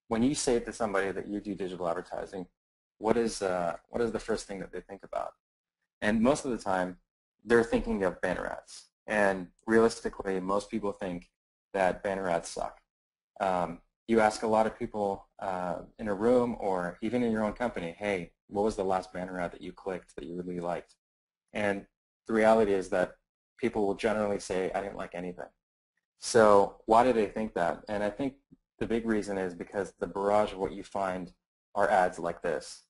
when you say to somebody that you do digital advertising, what is the first thing that they think about? And most of the time, they're thinking of banner ads. And realistically, most people think that banner ads suck. You ask a lot of people in a room or even in your own company, hey, what was the last banner ad that you clicked that you really liked? And the reality is that people will generally say, I didn't like anything. So why do they think that? And I think the big reason is because the barrage of what you find are ads like this.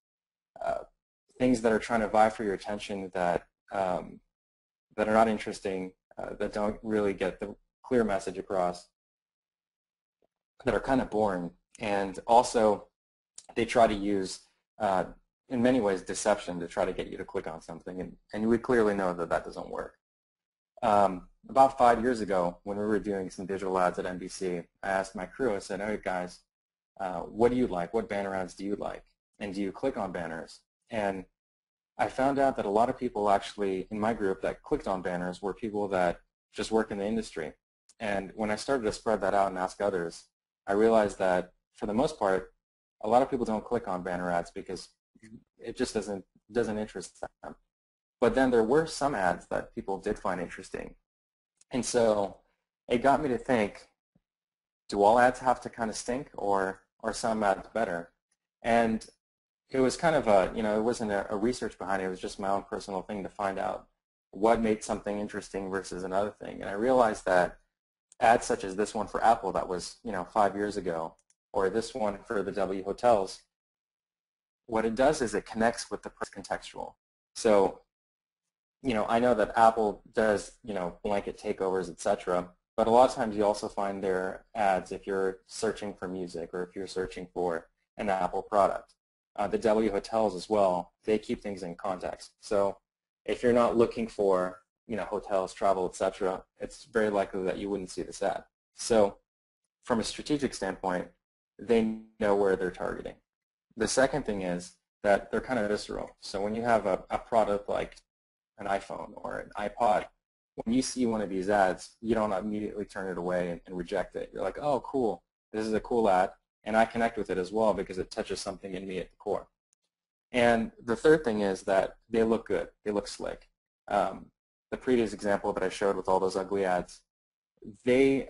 Things that are trying to vie for your attention that that are not interesting, that don't really get the clear message across, that are kind of boring, and also they try to use, in many ways, deception to try to get you to click on something, and we clearly know that that doesn't work. About 5 years ago, when we were doing some digital ads at NBC, I asked my crew, I said, hey guys, what do you like? What banner ads do you like? And do you click on banners? And I found out that a lot of people actually in my group that clicked on banners were people that just work in the industry. And when I started to spread that out and ask others, I realized that for the most part, a lot of people don't click on banner ads because it just doesn't interest them. But then there were some ads that people did find interesting. And so it got me to think, do all ads have to kind of stink, or are some ads better? And it was kind of a, it wasn't a research behind it. It was just my own personal thing to find out what made something interesting versus another thing. And I realized that ads such as this one for Apple that was, 5 years ago, or this one for the W Hotels, what it does is it connects with the contextual. So, I know that Apple does, blanket takeovers, etc. But a lot of times you also find their ads if you're searching for music or if you're searching for an Apple product. The W Hotels as well, they keep things in context. So if you're not looking for, hotels, travel, etc., it's very likely that you wouldn't see this ad. So from a strategic standpoint, they know where they're targeting. The second thing is that they're kind of visceral. So when you have a product like an iPhone or an iPod, when you see one of these ads, you don't immediately turn it away and reject it. You're like, oh, cool, this is a cool ad, and I connect with it as well because it touches something in me at the core. And the third thing is that they look good. They look slick. The previous example that I showed with all those ugly ads, they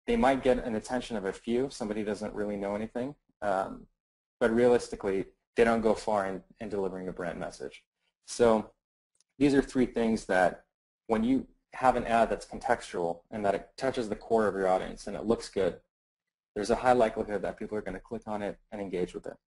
might get an attention of a few. Somebody doesn't really know anything. But realistically, they don't go far in delivering a brand message. So these are three things that when you have an ad that's contextual and that it touches the core of your audience and it looks good, there's a high likelihood that people are going to click on it and engage with it.